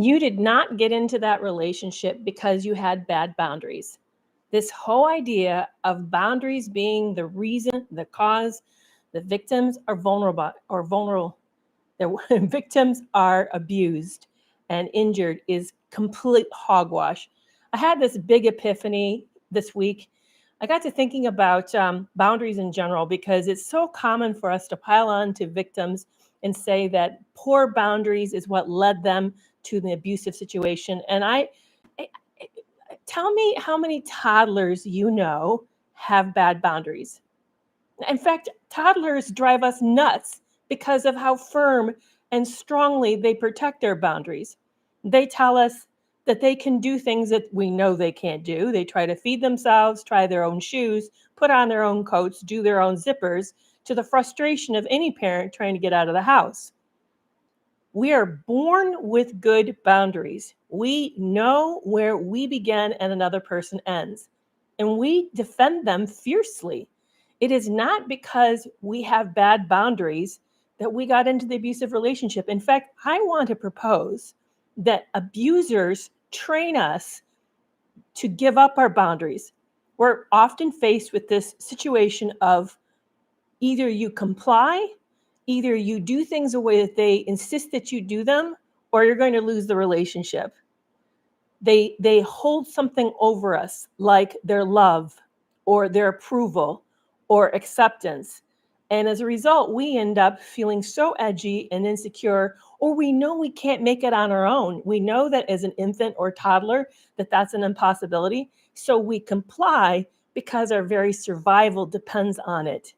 You did not get into that relationship because you had bad boundaries. This whole idea of boundaries being the reason, the cause, the victims are vulnerable, the victims are abused and injured is complete hogwash. I had this big epiphany this week. I got to thinking about boundaries in general because it's so common for us to pile on to victims and say that poor boundaries is what led them to the abusive situation. And I tell me how many toddlers you know have bad boundaries. In fact, toddlers drive us nuts because of how firm and strongly they protect their boundaries. They tell us that they can do things that we know they can't do. They try to feed themselves, try their own shoes, put on their own coats, do their own zippers, to the frustration of any parent trying to get out of the house. We are born with good boundaries. We know where we begin and another person ends, and we defend them fiercely. It is not because we have bad boundaries that we got into the abusive relationship. In fact, I want to propose that abusers train us to give up our boundaries. We're often faced with this situation of either you comply, either you do things the way that they insist that you do them, or you're going to lose the relationship. They hold something over us, like their love or their approval or acceptance. And as a result, we end up feeling so edgy and insecure, or we know we can't make it on our own. We know that as an infant or toddler, that that's an impossibility. So we comply because our very survival depends on it.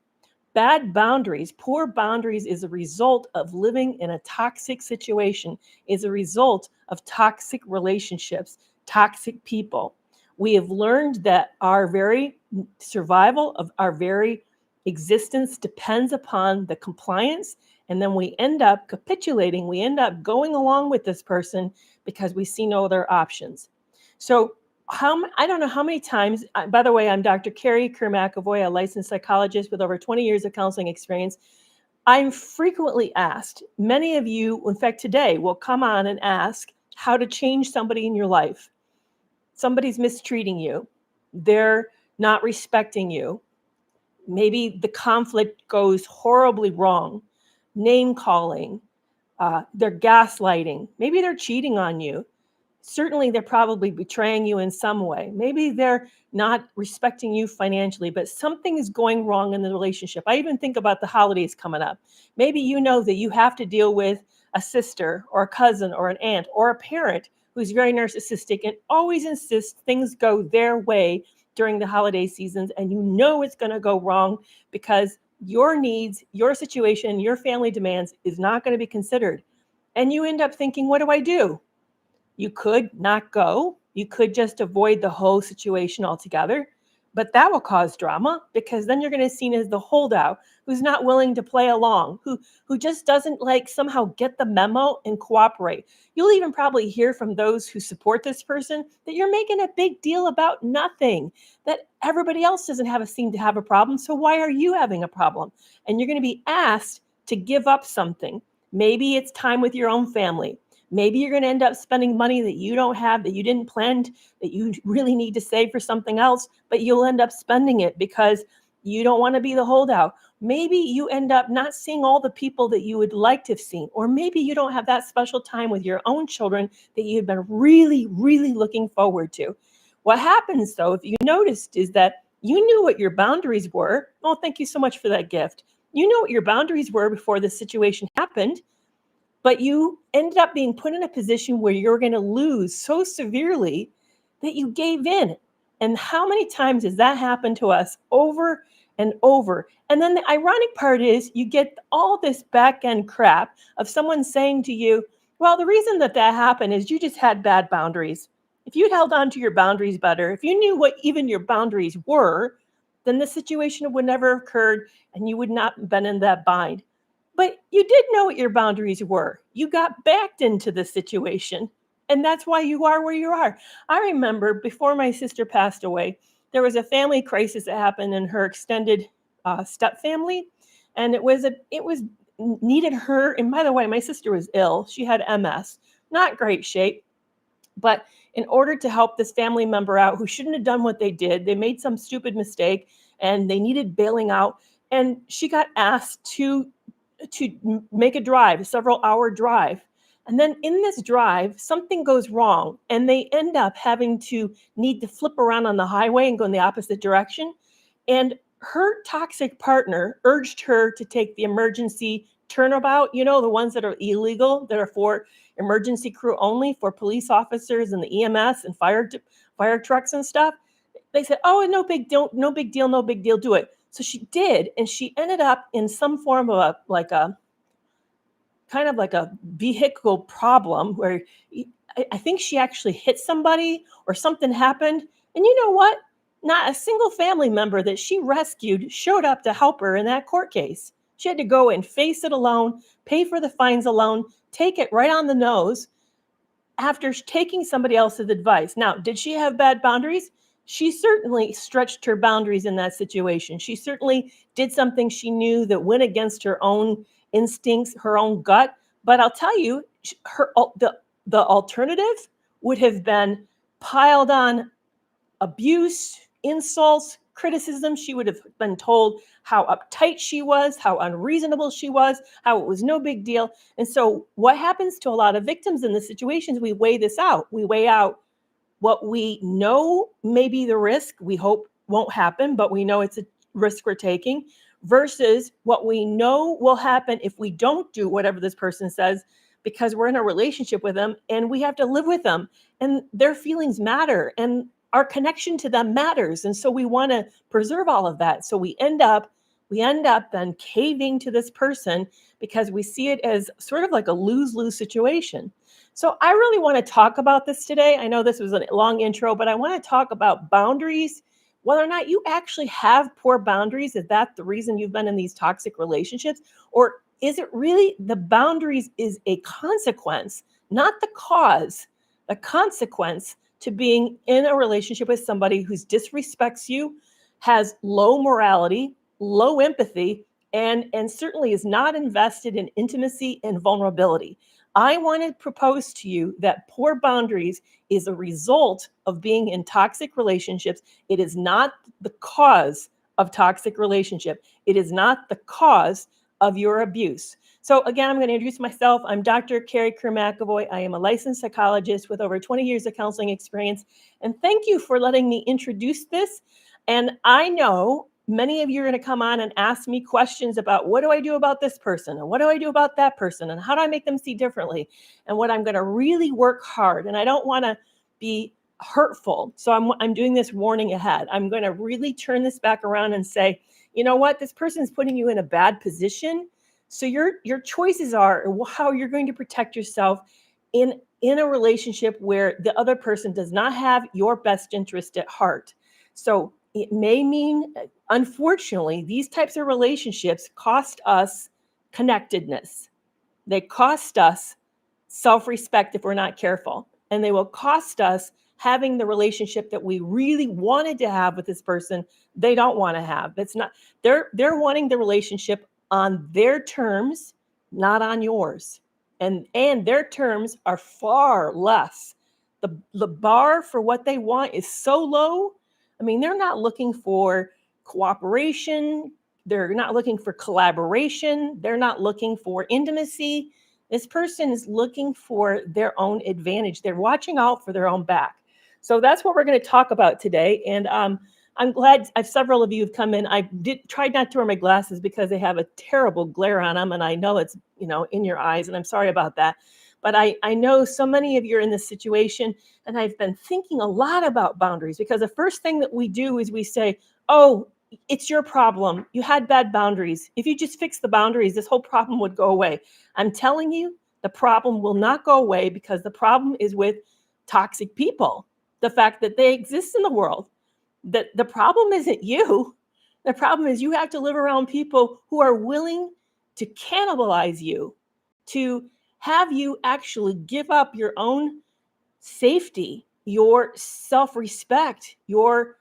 Bad boundaries, poor boundaries is a result of living in a toxic situation, is a result of toxic relationships, toxic people. We have learned that our very survival of our very existence depends upon the compliance, and then we end up capitulating. We end up going along with this person because we see no other options. So I don't know how many times, by the way, I'm Dr. Kerry Kerr McAvoy, a licensed psychologist with over 20 years of counseling experience. I'm frequently asked, many of you, in fact, today will come on and ask how to change somebody in your life. Somebody's mistreating you. They're not respecting you. Maybe the conflict goes horribly wrong. Name calling, they're gaslighting. Maybe they're cheating on you. Certainly, they're probably betraying you in some way. Maybe they're not respecting you financially, but something is going wrong in the relationship. I even think about the holidays coming up. Maybe you know that you have to deal with a sister or a cousin or an aunt or a parent who's very narcissistic and always insists things go their way during the holiday seasons, and you know it's going to go wrong because your needs, your situation, your family demands is not going to be considered. And you end up thinking, what do I do? You could not go. You could just avoid the whole situation altogether. But that will cause drama because then you're going to be seen as the holdout who's not willing to play along, who just doesn't like somehow get the memo and cooperate. You'll even probably hear from those who support this person that you're making a big deal about nothing, that everybody else doesn't seem to have a problem. So why are you having a problem? And you're going to be asked to give up something. Maybe it's time with your own family. Maybe you're going to end up spending money that you don't have, that you didn't plan, that you really need to save for something else, but you'll end up spending it because you don't want to be the holdout. Maybe you end up not seeing all the people that you would like to have seen, or maybe you don't have that special time with your own children that you've been really, really looking forward to. What happens, though, if you noticed, is that you knew what your boundaries were. Oh, thank you so much for that gift. You know what your boundaries were before this situation happened. But you ended up being put in a position where you're going to lose so severely that you gave in. And how many times has that happened to us over and over? And then the ironic part is you get all this back end crap of someone saying to you, well, the reason that happened is you just had bad boundaries. If you'd held on to your boundaries better, if you knew what even your boundaries were, then the situation would never have occurred and you would not have been in that bind. But you did know what your boundaries were. You got backed into the situation. And that's why you are where you are. I remember before my sister passed away, there was a family crisis that happened in her extended step family. And it was needed her. And by the way, my sister was ill. She had MS. not great shape. But in order to help this family member out who shouldn't have done what they did, they made some stupid mistake and they needed bailing out. And she got asked to make a drive, a several hour drive. And then in this drive, something goes wrong and they end up having to need to flip around on the highway and go in the opposite direction. And her toxic partner urged her to take the emergency turnabout, the ones that are illegal, that are for emergency crew only, for police officers and the EMS and fire trucks and stuff. They said, "Oh, no big deal, no big deal, no big deal, do it." So she did, and she ended up in some form of a kind of like a vehicle problem where I think she actually hit somebody or something happened. And you know what? Not a single family member that she rescued showed up to help her in that court case. She had to go and face it alone, pay for the fines alone, take it right on the nose after taking somebody else's advice. Now, did she have bad boundaries? She certainly stretched her boundaries in that situation. She certainly did something she knew that went against her own instincts, her own gut. But I'll tell you, the alternative would have been piled on abuse, insults, criticism. She would have been told how uptight she was, how unreasonable she was, how it was no big deal. And so what happens to a lot of victims in this situations, we weigh this out. We weigh out what we know may be the risk, we hope won't happen, but we know it's a risk we're taking, versus what we know will happen if we don't do whatever this person says, because we're in a relationship with them and we have to live with them and their feelings matter and our connection to them matters. And so we want to preserve all of that. So we end up then caving to this person because we see it as sort of like a lose-lose situation. So I really want to talk about this today. I know this was a long intro, but I want to talk about boundaries, whether or not you actually have poor boundaries. Is that the reason you've been in these toxic relationships? Or is it really the boundaries is a consequence, not the cause, the consequence to being in a relationship with somebody who disrespects you, has low morality, low empathy, and certainly is not invested in intimacy and vulnerability. I want to propose to you that poor boundaries is a result of being in toxic relationships. It is not the cause of toxic relationship. It is not the cause of your abuse. So again, I'm going to introduce myself. I'm Dr. Kerry Kerr McAvoy. I am a licensed psychologist with over 20 years of counseling experience. And thank you for letting me introduce this. And I know many of you are going to come on and ask me questions about what do I do about this person? And what do I do about that person? And how do I make them see differently? And what I'm going to really work hard. And I don't want to be hurtful. So I'm doing this warning ahead. I'm going to really turn this back around and say, you know what? This person is putting you in a bad position. So your choices are how you're going to protect yourself in a relationship where the other person does not have your best interest at heart. So it may mean, unfortunately, these types of relationships cost us connectedness. They cost us self-respect if we're not careful. And they will cost us having the relationship that we really wanted to have with this person. They don't want to have. It's not, they're wanting the relationship on their terms, not on yours. And their terms are far less. The bar for what they want is so low. I mean, they're not looking for cooperation. They're not looking for collaboration. They're not looking for intimacy. This person is looking for their own advantage. They're watching out for their own back. So that's what we're going to talk about today. And I'm glad several of you have come in. I tried not to wear my glasses because they have a terrible glare on them. And I know it's, in your eyes, and I'm sorry about that. But I know so many of you are in this situation, and I've been thinking a lot about boundaries, because the first thing that we do is we say, oh, it's your problem. You had bad boundaries. If you just fix the boundaries, this whole problem would go away. I'm telling you, the problem will not go away, because the problem is with toxic people. The fact that they exist in the world. That the problem isn't you. The problem is you have to live around people who are willing to cannibalize you, to have you actually give up your own safety, your self-respect, your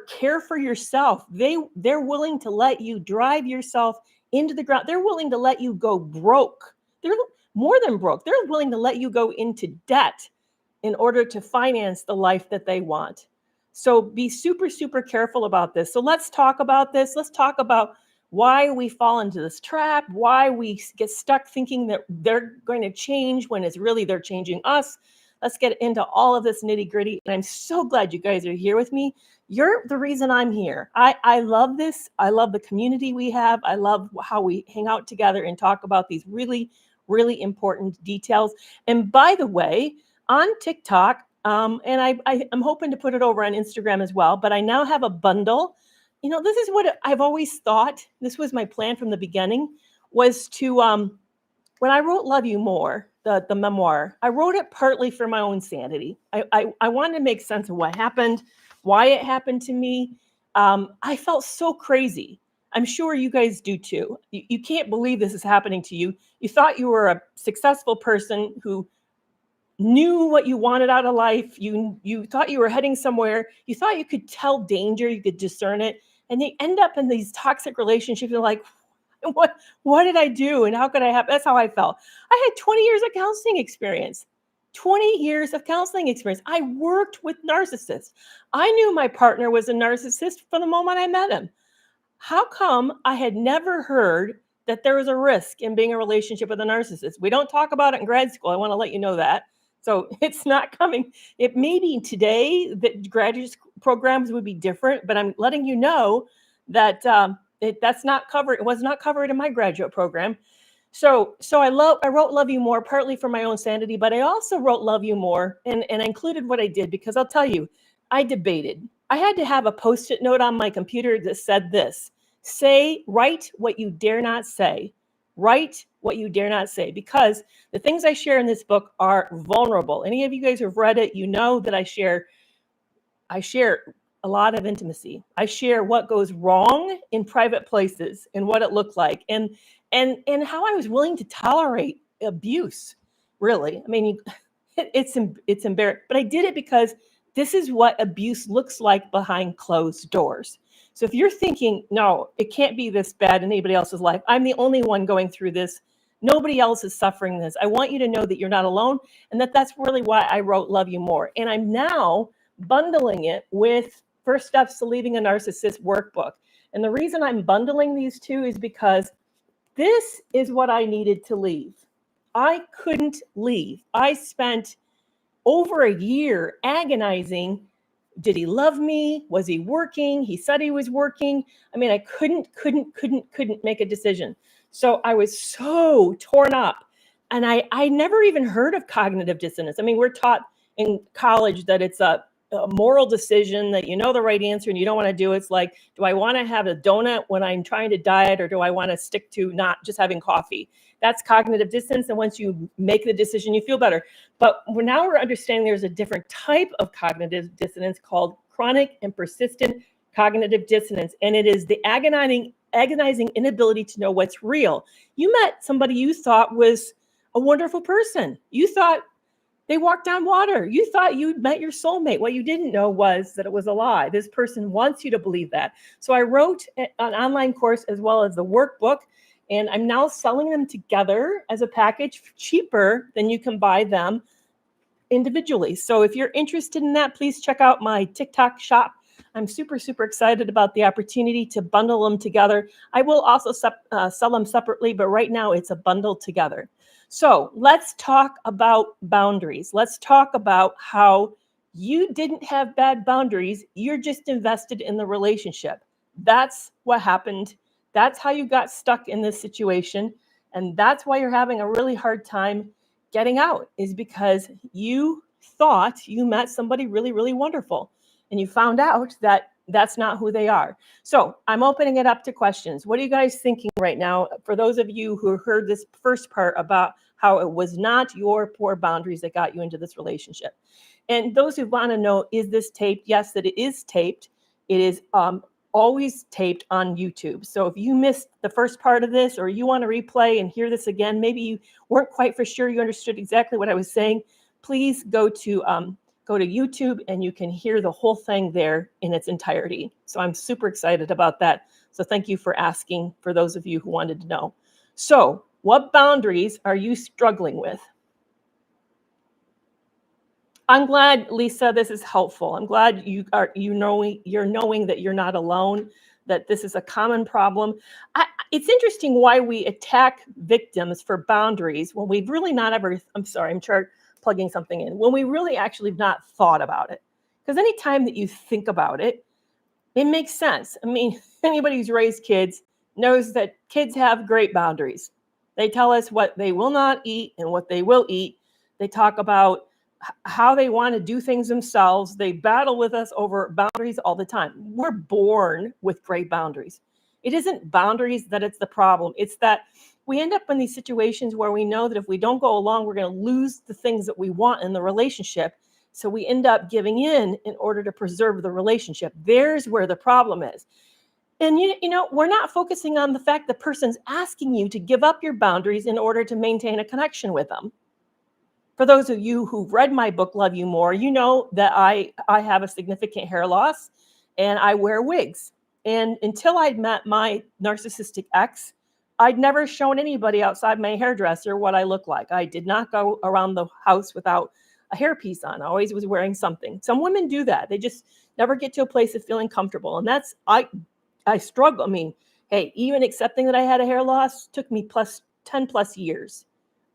care for yourself. They're willing to let you drive yourself into the ground. They're willing to let you go broke. They're more than broke. They're willing to let you go into debt in order to finance the life that they want. So be super, super careful about this. So let's talk about this. Let's talk about why we fall into this trap, why we get stuck thinking that they're going to change when it's really they're changing us. Let's get into all of this nitty gritty. And I'm so glad you guys are here with me. You're the reason I'm here. I love this. I love the community we have. I love how we hang out together and talk about these really, really important details. And by the way, on TikTok, and I'm hoping to put it over on Instagram as well, but I now have a bundle. This is what I've always thought. This was my plan from the beginning, was to, when I wrote Love You More, the memoir, I wrote it partly for my own sanity. I wanted to make sense of what happened, why it happened to me. I felt so crazy. I'm sure you guys do too. You can't believe this is happening to you. You thought you were a successful person who knew what you wanted out of life. You thought you were heading somewhere. You thought you could tell danger, you could discern it. And they end up in these toxic relationships. You're like, what did I do? And how could I have? That's how I felt. I had 20 years of counseling experience. 20 years of counseling experience. I worked with narcissists. I knew my partner was a narcissist from the moment I met him. How come I had never heard that there was a risk in being in a relationship with a narcissist? We don't talk about it in grad school. I want to let you know that. So it's not coming. It may be today that graduate programs would be different, but I'm letting you know that that's not covered. It was not covered in my graduate program. So I wrote Love You More partly for my own sanity, but I also wrote Love You More and I included what I did because I'll tell you, I debated. I had to have a Post-it note on my computer that said this: write what you dare not say. Write what you dare not say, because the things I share in this book are vulnerable. Any of you guys who've read it, you know that I share a lot of intimacy. I share what goes wrong in private places and what it looked like, and how I was willing to tolerate abuse. Really, I mean, it's embarrassing, but I did it because this is what abuse looks like behind closed doors. So if you're thinking, no, it can't be this bad in anybody else's life, I'm the only one going through this, nobody else is suffering this, I want you to know that you're not alone, and that's really why I wrote Love You More. And I'm now bundling it with First Steps to Leaving a Narcissist workbook. And the reason I'm bundling these two is because this is what I needed to leave. I couldn't leave. I spent over a year agonizing. Did he love me? Was he working? He said he was working. I mean, I couldn't make a decision. So I was so torn up. And I never even heard of cognitive dissonance. I mean, we're taught in college that it's a moral decision, that you know the right answer and you don't want to do it. It's like, do I want to have a donut when I'm trying to diet, or do I want to stick to not just having coffee? That's cognitive dissonance. And once you make the decision, you feel better. But now we're understanding there's a different type of cognitive dissonance called chronic and persistent cognitive dissonance. And it is the agonizing inability to know what's real. You met somebody you thought was a wonderful person. You thought they walked on water. You thought you'd met your soulmate. What you didn't know was that it was a lie. This person wants you to believe that. So I wrote an online course as well as the workbook, and I'm now selling them together as a package cheaper than you can buy them individually. So if you're interested in that, please check out my TikTok shop. I'm super, super excited about the opportunity to bundle them together. I will also sell them separately, but right now it's a bundle together. So let's talk about boundaries. Let's talk about how you didn't have bad boundaries. You're just invested in the relationship. That's what happened. That's how you got stuck in this situation. And that's why you're having a really hard time getting out, is because you thought you met somebody really, really wonderful. And you found out that that's not who they are. So I'm opening it up to questions. What are you guys thinking right now? For those of you who heard this first part about how it was not your poor boundaries that got you into this relationship. And those who want to know, is this taped? Yes, that it is taped. It is always taped on YouTube. So if you missed the first part of this, or you want to replay and hear this again, maybe you weren't quite for sure you understood exactly what I was saying, please go to YouTube and you can hear the whole thing there in its entirety. So I'm super excited about that. So thank you for asking, for those of you who wanted to know. So What boundaries are you struggling with? I'm glad, Lisa, this is helpful. I'm glad you're knowing that you're not alone, that this is a common problem. It's interesting why we attack victims for boundaries when we've really not ever, I'm sorry, I'm plugging something in, when we really actually have not thought about it. Because anytime that you think about it, it makes sense. I mean, anybody who's raised kids knows that kids have great boundaries. They tell us what they will not eat and what they will eat. They talk about how they want to do things themselves. They battle with us over boundaries all the time. We're born with great boundaries. It isn't boundaries that it's the problem. It's that we end up in these situations where we know that if we don't go along, we're going to lose the things that we want in the relationship. So we end up giving in order to preserve the relationship. There's where the problem is. And we're not focusing on the fact the person's asking you to give up your boundaries in order to maintain a connection with them. For those of you who've read my book, Love You More, you know that I have a significant hair loss and I wear wigs. And until I'd met my narcissistic ex, I'd never shown anybody outside my hairdresser what I look like. I did not go around the house without a hairpiece on. I always was wearing something. Some women do that. They just never get to a place of feeling comfortable. And that's, I struggle. I mean, hey, even accepting that I had a hair loss took me 10 plus years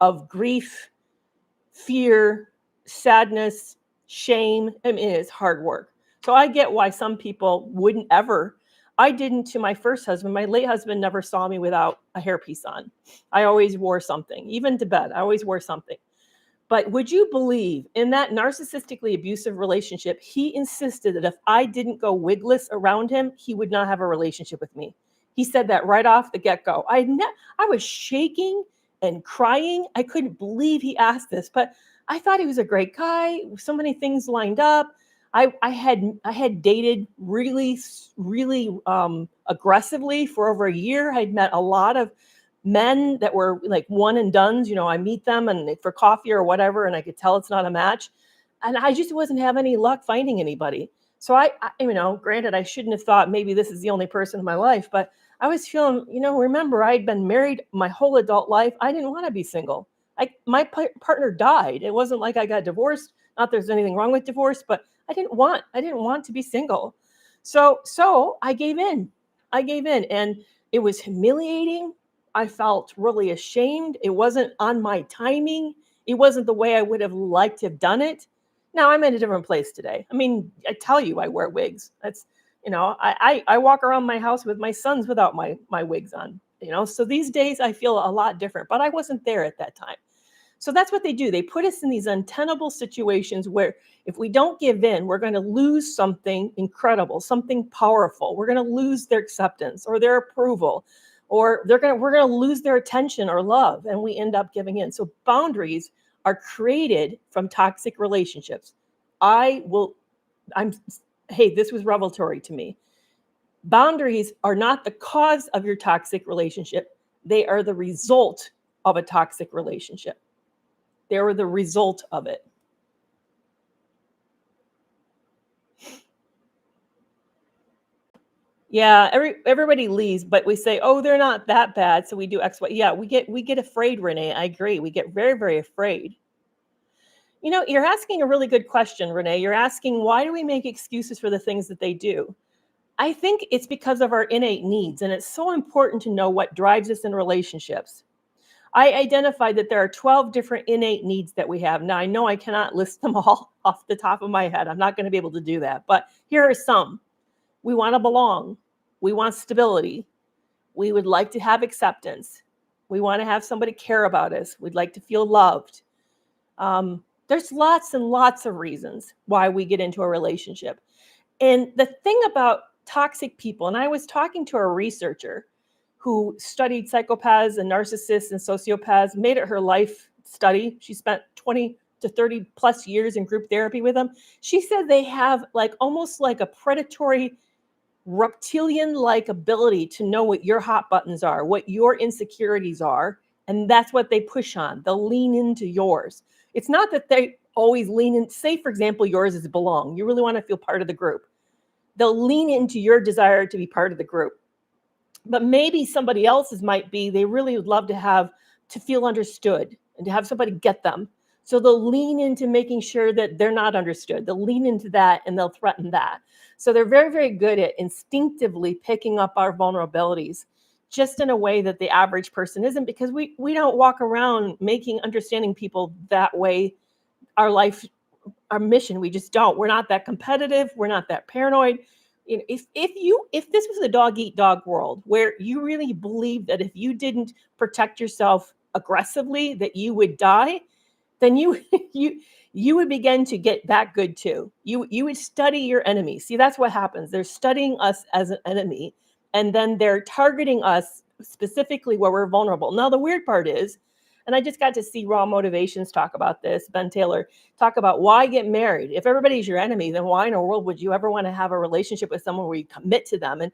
of grief, fear, sadness, shame. I mean, it's hard work. So I get why some people wouldn't ever. I didn't to my first husband. My late husband never saw me without a hairpiece on. I always wore something, even to bed. I always wore something. But would you believe in that narcissistically abusive relationship, he insisted that if I didn't go wigless around him, he would not have a relationship with me. He said that right off the get-go. I was shaking and crying. I couldn't believe he asked this, but I thought he was a great guy. So many things lined up. I had dated really, really aggressively for over a year. I'd met a lot of men that were like one and dones. I meet them and for coffee or whatever, and I could tell it's not a match. And I just wasn't having any luck finding anybody. So I granted, I shouldn't have thought maybe this is the only person in my life, but I was feeling, remember I'd been married my whole adult life. I didn't want to be single. My partner died. It wasn't like I got divorced. Not there's anything wrong with divorce, but I didn't want to be single. So I gave in. And it was humiliating. I felt really ashamed. It wasn't on my timing. It wasn't the way I would have liked to have done it. Now I'm in a different place today. I mean, I tell you, I wear wigs. That's, I walk around my house with my sons without my wigs on, so these days I feel a lot different, but I wasn't there at that time. So that's what they do. They put us in these untenable situations where if we don't give in, we're going to lose something incredible, something powerful. We're going to lose their acceptance or their approval, or we're going to lose their attention or love, and we end up giving in. So boundaries are created from toxic relationships. Hey, this was revelatory to me. Boundaries are not the cause of your toxic relationship. They are the result of a toxic relationship. They were the result of it. Yeah, everybody leaves, but we say, oh, they're not that bad, so we do X, Y. Yeah, we get afraid, Renee. I agree. We get very, very afraid. You're asking a really good question, Renee. You're asking, why do we make excuses for the things that they do? I think it's because of our innate needs, and it's so important to know what drives us in relationships. I identified that there are 12 different innate needs that we have. Now, I know I cannot list them all off the top of my head. I'm not going to be able to do that, but here are some. We want to belong. We want stability. We would like to have acceptance. We want to have somebody care about us. We'd like to feel loved. There's lots and lots of reasons why we get into a relationship. And the thing about toxic people, and I was talking to a researcher who studied psychopaths and narcissists and sociopaths, made it her life study. She spent 20 to 30 plus years in group therapy with them. She said they have almost like a predatory reptilian-like ability to know what your hot buttons are, what your insecurities are, and that's what they push on. They'll lean into yours. It's not that they always lean in. Say, for example, yours is belong. You really want to feel part of the group. They'll lean into your desire to be part of the group. But maybe somebody else's might be they really would love to have to feel understood and to have somebody get them. So they'll lean into making sure that they're not understood. They'll lean into that and they'll threaten that. So they're very, very good at instinctively picking up our vulnerabilities, just in a way that the average person isn't, because we don't walk around understanding people that way. Our life, our mission, we just don't. We're not that competitive. We're not that paranoid. You know, if this was a dog eat dog world where you really believe that if you didn't protect yourself aggressively that you would die, then you you would begin to get that good too. You would study your enemy. See, that's what happens. They're studying us as an enemy, and then they're targeting us specifically where we're vulnerable. Now, the weird part is, and I just got to see Raw Motivations talk about this, Ben Taylor talk about why get married. If everybody's your enemy, then why in the world would you ever want to have a relationship with someone where you commit to them? And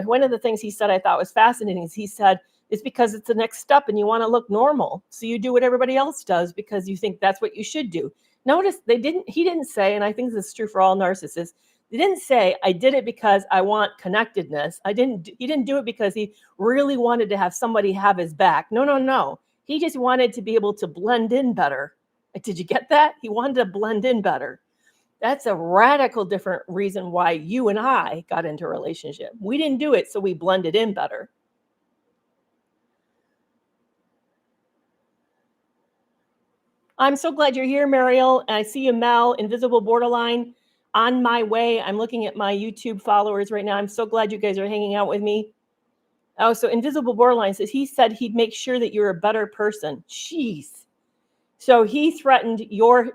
one of the things he said I thought was fascinating is he said, it's because it's the next step and you want to look normal. So you do what everybody else does because you think that's what you should do. Notice he didn't say, and I think this is true for all narcissists, he didn't say, I did it because I want connectedness. He didn't do it because he really wanted to have somebody have his back. No. He just wanted to be able to blend in better. Did you get that? He wanted to blend in better. That's a radical different reason why you and I got into a relationship. We didn't do it so we blended in better. I'm so glad you're here, Mariel. I see you, Mel, Invisible Borderline. On my way. I'm looking at my YouTube followers right now. I'm so glad you guys are hanging out with me. Oh, so Invisible Borderline says he said he'd make sure that you're a better person. Jeez. So he threatened your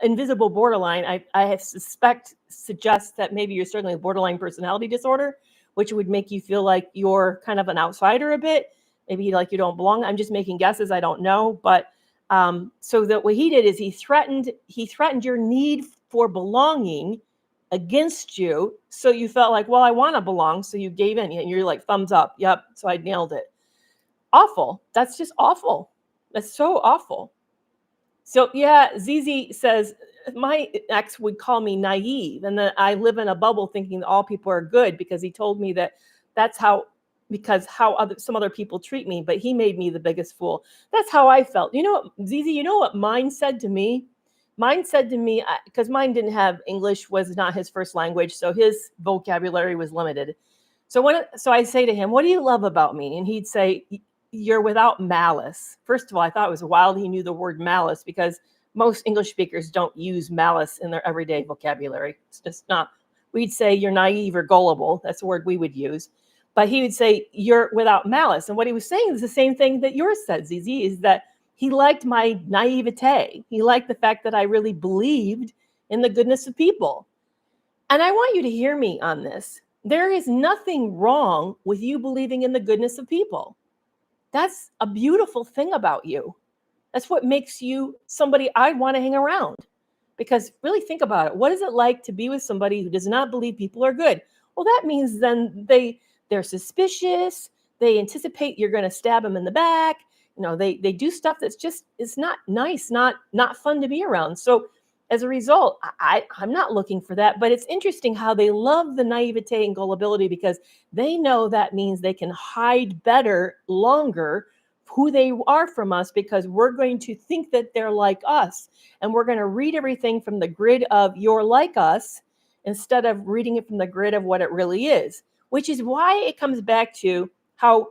invisible borderline. I suggest that maybe you're struggling with borderline personality disorder, which would make you feel like you're kind of an outsider a bit. Maybe like you don't belong. I'm just making guesses. I don't know. But so that what he did is he threatened your need for belonging against you. So you felt like, well, I want to belong. So you gave in and you're like, thumbs up. Yep. So I nailed it. Awful. That's just awful. That's so awful. So yeah, ZZ says, my ex would call me naive and that I live in a bubble thinking that all people are good because he told me that that's how some other people treat me, but he made me the biggest fool. That's how I felt. You know what, ZZ, you know what mine said to me? Mine said to me, because mine didn't have English, was not his first language, so his vocabulary was limited. So I say to him, what do you love about me? And he'd say, you're without malice. First of all, I thought it was wild he knew the word malice because most English speakers don't use malice in their everyday vocabulary. It's just not. We'd say you're naive or gullible. That's the word we would use. But he would say you're without malice. And what he was saying is the same thing that yours said, ZZ, is that he liked my naivete. He liked the fact that I really believed in the goodness of people. And I want you to hear me on this. There is nothing wrong with you believing in the goodness of people. That's a beautiful thing about you. That's what makes you somebody I want to hang around. Because really think about it. What is it like to be with somebody who does not believe people are good? Well, that means then they're suspicious. They anticipate you're going to stab them in the back. They do stuff that's just, it's not nice, not fun to be around. So as a result, I'm not looking for that. But it's interesting how they love the naivete and gullibility because they know that means they can hide better, longer, who they are from us because we're going to think that they're like us. And we're going to read everything from the grid of you're like us instead of reading it from the grid of what it really is, which is why it comes back to how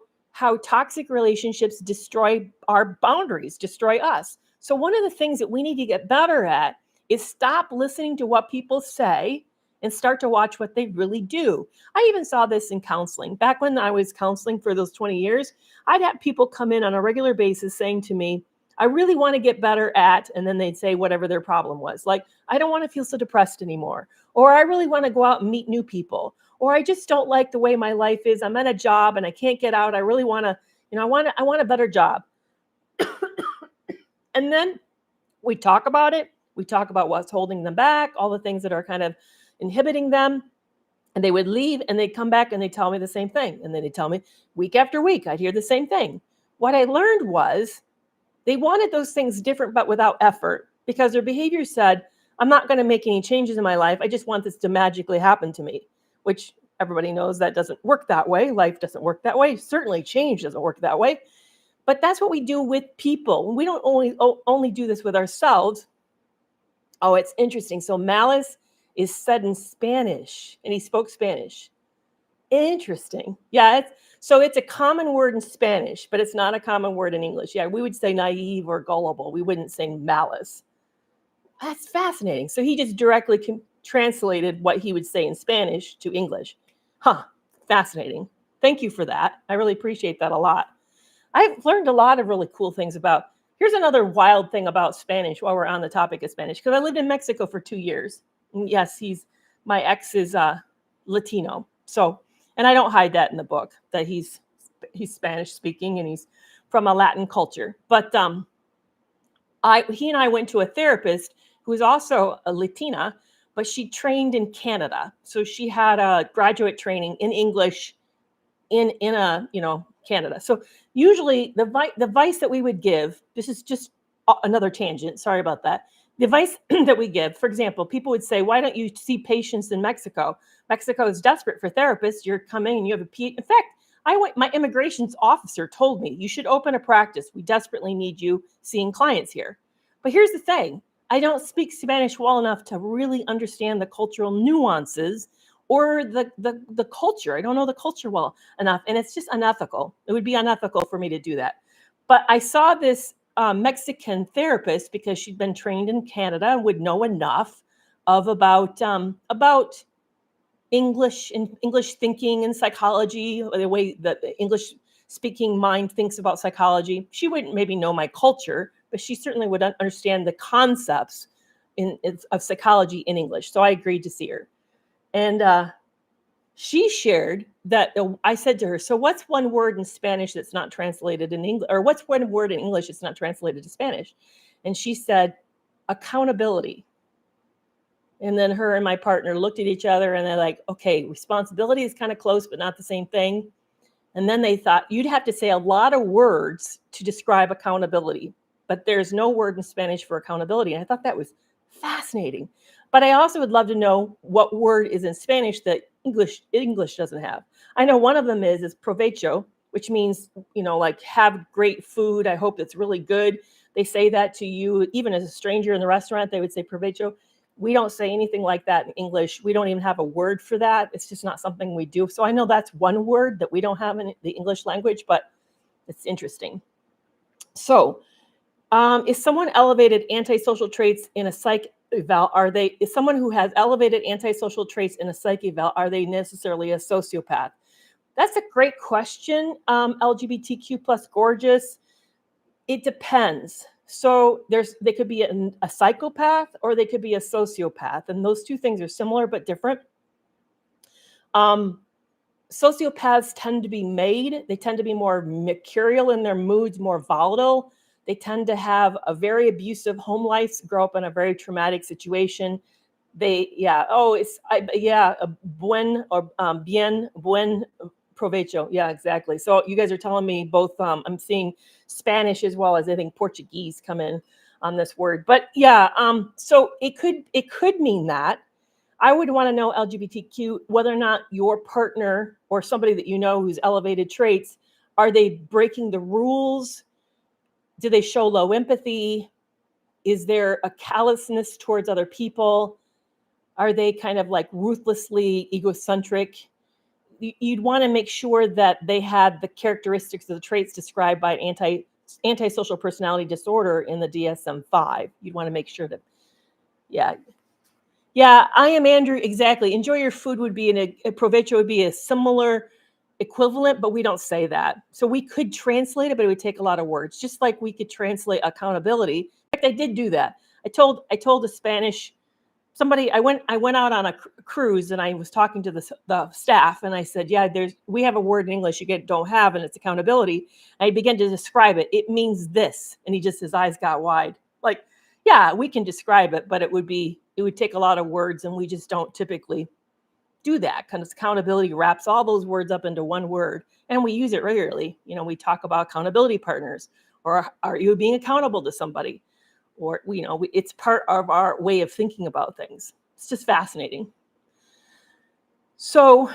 toxic relationships destroy our boundaries, destroy us. So one of the things that we need to get better at is stop listening to what people say and start to watch what they really do. I even saw this in counseling. Back when I was counseling for those 20 years, I'd have people come in on a regular basis saying to me, I really want to get better at, and then they'd say whatever their problem was. Like, I don't want to feel so depressed anymore. Or I really want to go out and meet new people. Or I just don't like the way my life is. I'm at a job and I can't get out. I really want to, I want a better job. And then we talk about it. We talk about what's holding them back, all the things that are kind of inhibiting them. And they would leave and they'd come back and they'd tell me the same thing. And then they'd tell me week after week, I'd hear the same thing. What I learned was they wanted those things different, but without effort, because their behavior said, I'm not going to make any changes in my life. I just want this to magically happen to me, which everybody knows that doesn't work that way. Life doesn't work that way. Certainly change doesn't work that way. But that's what we do with people. We don't only do this with ourselves. Oh, it's interesting. So malice is said in Spanish, and he spoke Spanish. Interesting. Yeah, it's a common word in Spanish, but it's not a common word in English. Yeah, we would say naive or gullible. We wouldn't say malice. That's fascinating. So he just directly translated what he would say in Spanish to English. Huh, fascinating. Thank you for that. I really appreciate that a lot. I've learned a lot of really cool things about. Here's another wild thing about Spanish while we're on the topic of Spanish, because I lived in Mexico for 2 years. And yes, my ex is Latino. So, and I don't hide that in the book that he's Spanish speaking and he's from a Latin culture. But he and I went to a therapist who was also a Latina, but she trained in Canada. So she had a graduate training in English in Canada. So usually the advice that we would give, this is just another tangent, sorry about that. The advice that we give, for example, people would say, why don't you see patients in Mexico? Mexico is desperate for therapists. You're coming and you have a PhD. In fact, my immigrations officer told me, you should open a practice. We desperately need you seeing clients here. But here's the thing. I don't speak Spanish well enough to really understand the cultural nuances or the culture. I don't know the culture well enough. And it's just unethical. It would be unethical for me to do that. But I saw this Mexican therapist because she'd been trained in Canada and would know enough about English and English thinking and psychology, the way that the English speaking mind thinks about psychology. She wouldn't maybe know my culture, but she certainly would understand the concepts of psychology in English. So I agreed to see her. And she shared that I said to her, so what's one word in Spanish that's not translated in English? Or what's one word in English that's not translated to Spanish? And she said, accountability. And then her and my partner looked at each other and they're like, okay, responsibility is kind of close, but not the same thing. And then they thought you'd have to say a lot of words to describe accountability, but there's no word in Spanish for accountability. And I thought that was fascinating. But I also would love to know what word is in Spanish that English doesn't have. I know one of them is provecho, which means, like have great food. I hope it's really good. They say that to you, even as a stranger in the restaurant, they would say provecho. We don't say anything like that in English. We don't even have a word for that. It's just not something we do. So I know that's one word that we don't have in the English language, but it's interesting. So is someone elevated antisocial traits in a psych eval? Is someone who has elevated antisocial traits in a psych eval, are they necessarily a sociopath? That's a great question. LGBTQ plus gorgeous. It depends. So they could be a psychopath or they could be a sociopath. And those two things are similar but different. Sociopaths tend to be made. They tend to be more mercurial in their moods, more volatile. They tend to have a very abusive home life, grow up in a very traumatic situation. Buen provecho. Yeah, exactly. So you guys are telling me both. I'm seeing Spanish as well as I think Portuguese come in on this word. But yeah, so it could mean that. I would want to know LGBTQ, whether or not your partner or somebody that you know who's elevated traits, are they breaking the rules? Do they show low empathy? Is there a callousness towards other people? Are they kind of like ruthlessly egocentric? You'd want to make sure that they had the characteristics of the traits described by antisocial personality disorder in the DSM-5. You'd want to make sure that, yeah. Yeah, I am Andrew, exactly. Enjoy your food would be a provecho would be a similar equivalent, but we don't say that. So we could translate it, but it would take a lot of words, just like we could translate accountability. In fact, I did do that. I told a Spanish somebody, I went out on a cruise and I was talking to the staff and I said, yeah, we have a word in English you don't have, and it's accountability. And I began to describe it. It means this. And his eyes got wide. Like, yeah, we can describe it, but it would take a lot of words, and we just don't typically do that. Kind of accountability wraps all those words up into one word, and we use it regularly. We talk about accountability partners, or are you being accountable to somebody? Or, it's part of our way of thinking about things. It's just fascinating. So,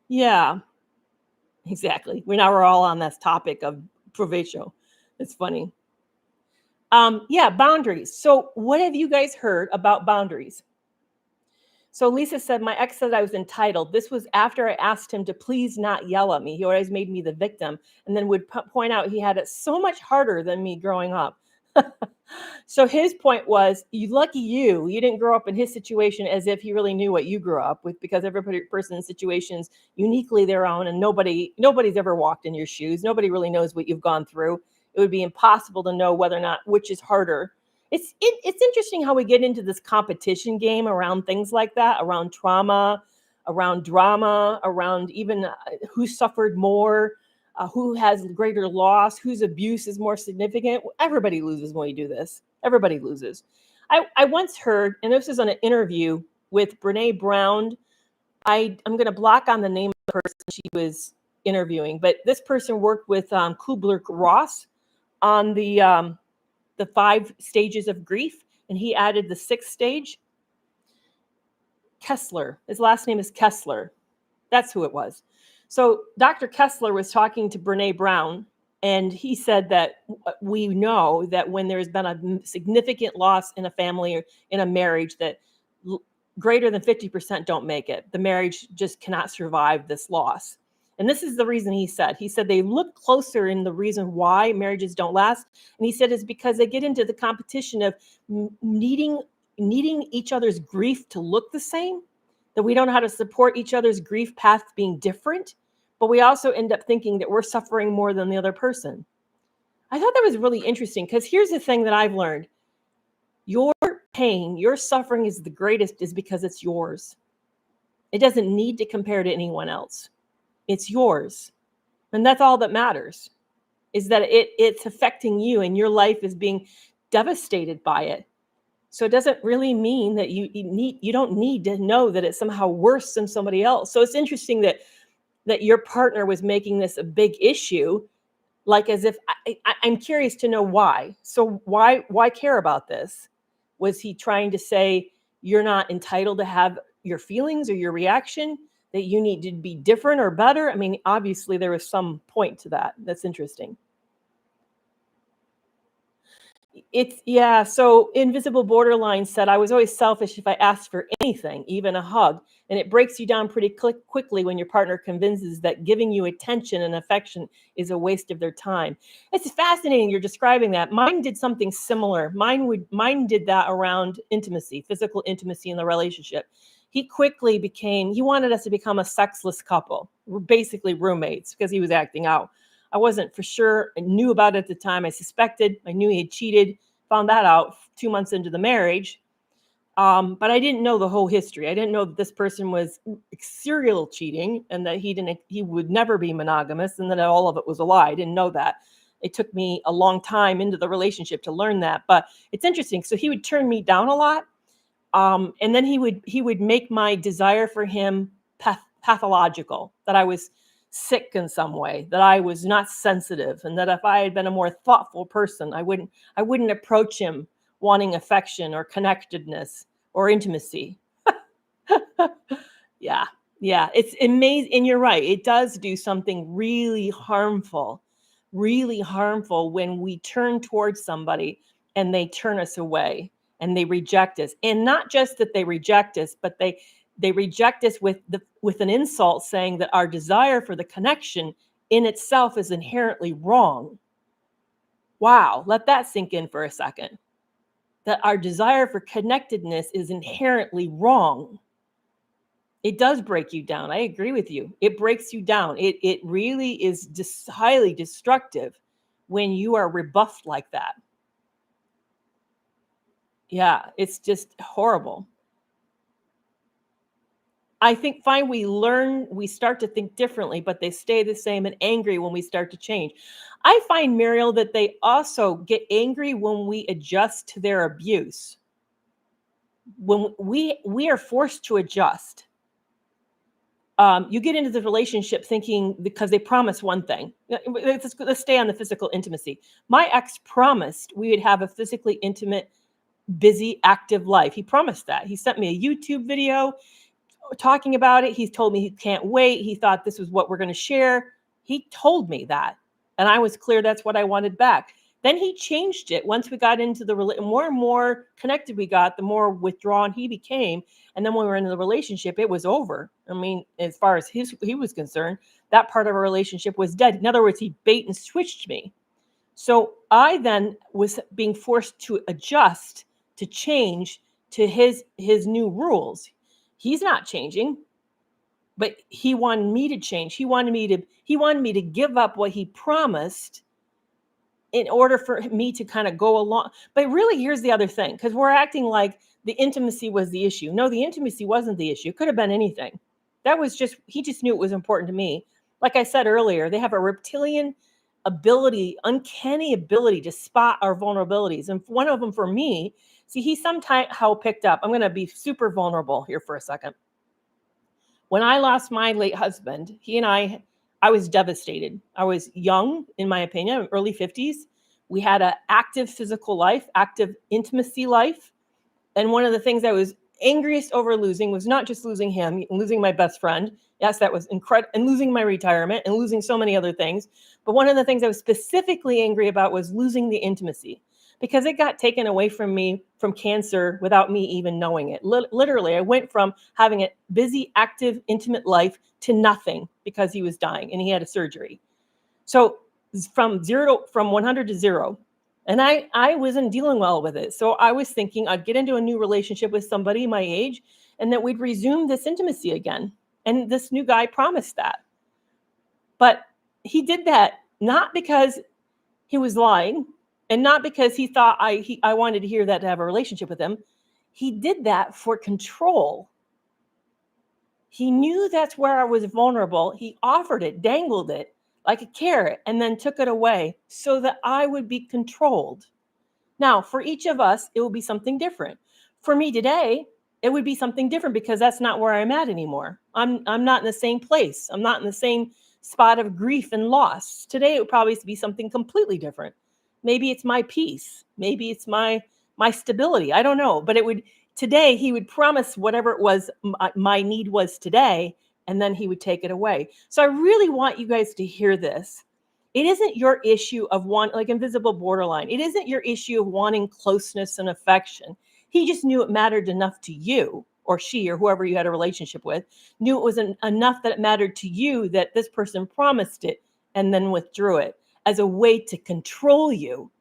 yeah. Exactly. We're all on this topic of provicio. It's funny. Yeah, boundaries. So what have you guys heard about boundaries? So Lisa said, my ex said I was entitled. This was after I asked him to please not yell at me. He always made me the victim and then would point out he had it so much harder than me growing up. So his point was, you lucky you didn't grow up in his situation as if he really knew what you grew up with, because every person's situation's uniquely their own, and nobody's ever walked in your shoes. Nobody really knows what you've gone through. It would be impossible to know whether or not which is harder. It's interesting how we get into this competition game around things like that, around trauma, around drama, around even who suffered more, who has greater loss, whose abuse is more significant. Everybody loses when we do this. Everybody loses. I once heard, and this is on an interview with Brene Brown. I'm going to block on the name of the person she was interviewing, but this person worked with Kubler-Ross on the 5 stages of grief, and he added the 6th stage. Kessler. His last name is Kessler. That's who it was. So Dr. Kessler was talking to Brene Brown, and he said that we know that when there's been a significant loss in a family or in a marriage, that greater than 50% don't make it. The marriage just cannot survive this loss. And this is the reason he said they look closer in the reason why marriages don't last. And he said it's because they get into the competition of needing each other's grief to look the same, that we don't know how to support each other's grief paths being different, but we also end up thinking that we're suffering more than the other person. I thought that was really interesting, because here's the thing that I've learned. Your pain, your suffering is the greatest is because it's yours. It doesn't need to compare to anyone else. It's yours. And that's all that matters, is that it's affecting you and your life is being devastated by it. So it doesn't really mean that you don't need to know that it's somehow worse than somebody else. So it's interesting that your partner was making this a big issue, like as if I'm curious to know why. So why care about this? Was he trying to say you're not entitled to have your feelings or your reaction, that you need to be different or better? I mean, obviously there was some point to that. That's interesting. So Invisible Borderline said, I was always selfish if I asked for anything, even a hug. And it breaks you down pretty quickly when your partner convinces that giving you attention and affection is a waste of their time. It's fascinating you're describing that. Mine did something similar. Mine did that around intimacy, physical intimacy in the relationship. He wanted us to become a sexless couple. We're basically roommates, because he was acting out. I wasn't for sure. I knew about it at the time. I suspected. I knew he had cheated. Found that out 2 months into the marriage. But I didn't know the whole history. I didn't know that this person was serial cheating and that he would never be monogamous and that all of it was a lie. I didn't know that. It took me a long time into the relationship to learn that. But it's interesting. So he would turn me down a lot. And then he would make my desire for him pathological, that I was sick in some way, that I was not sensitive, and that if I had been a more thoughtful person, I wouldn't approach him wanting affection or connectedness or intimacy. Yeah, it's amazing. And you're right. It does do something really harmful when we turn towards somebody and they turn us away and they reject us. And not just that they reject us, but they reject us with an insult, saying that our desire for the connection in itself is inherently wrong. Wow, let that sink in for a second. That our desire for connectedness is inherently wrong. It does break you down. I agree with you. It breaks you down. It really is highly destructive when you are rebuffed like that. Yeah, it's just horrible. I think we start to think differently, but they stay the same and angry when we start to change. I find, Muriel, that they also get angry when we adjust to their abuse. When we are forced to adjust. You get into the relationship thinking, because they promise one thing. Let's stay on the physical intimacy. My ex promised we would have a physically intimate, busy, active life. He promised that. He sent me a YouTube video talking about it. He's told me he can't wait. He thought this was what we're going to share. He told me that. And I was clear that's what I wanted back. Then he changed it once we got into the more and more connected we got, the more withdrawn he became. And then when we were in the relationship, it was over. I mean, as far as he was concerned, that part of our relationship was dead. In other words, he bait and switched me. So I then was being forced to adjust, to change to his new rules. He's not changing, but he wanted me to change. He wanted me to give up what he promised in order for me to kind of go along. But really, here's the other thing, because we're acting like the intimacy was the issue. No, the intimacy wasn't the issue. It could have been anything. That was just, he just knew it was important to me. Like I said earlier, they have a reptilian ability, uncanny ability to spot our vulnerabilities. And one of them for me, see, he somehow picked up. I'm going to be super vulnerable here for a second. When I lost my late husband, I was devastated. I was young, in my opinion, early 50s. We had an active physical life, active intimacy life. And one of the things I was angriest over losing was not just losing him, losing my best friend. Yes, that was incredible. And losing my retirement and losing so many other things. But one of the things I was specifically angry about was losing the intimacy, because it got taken away from me from cancer without me even knowing it. Literally, I went from having a busy, active, intimate life to nothing because he was dying and he had a surgery. So from 100 to 0. And I wasn't dealing well with it. So I was thinking I'd get into a new relationship with somebody my age and that we'd resume this intimacy again. And this new guy promised that. But he did that not because he was lying, and not because he thought I wanted to hear that to have a relationship with him. He did that for control. He knew that's where I was vulnerable. He offered it, dangled it like a carrot, and then took it away so that I would be controlled. Now, for each of us, it will be something different. For me today, it would be something different because that's not where I'm at anymore. I'm not in the same place. I'm not in the same spot of grief and loss. Today, it would probably be something completely different. Maybe it's my peace. Maybe it's my stability. I don't know. But today, he would promise whatever it was my need was today, and then he would take it away. So I really want you guys to hear this. It isn't your issue of like invisible borderline. It isn't your issue of wanting closeness and affection. He just knew it mattered enough to you, or she, or whoever you had a relationship with, knew it was enough that it mattered to you that this person promised it and then withdrew it as a way to control you.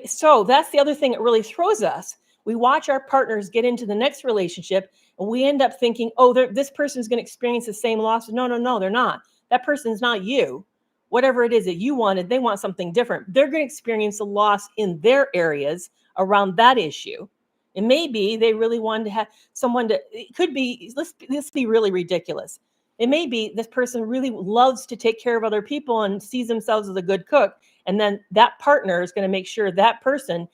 So that's the other thing that really throws us. We watch our partners get into the next relationship and we end up thinking, oh, this person's going to experience the same loss. No, they're not. That person's not you. Whatever it is that you wanted, they want something different. They're going to experience a loss in their areas around that issue. And maybe they really wanted to have it could be, let's be really ridiculous. It may be this person really loves to take care of other people and sees themselves as a good cook. And then that partner is going to make sure that person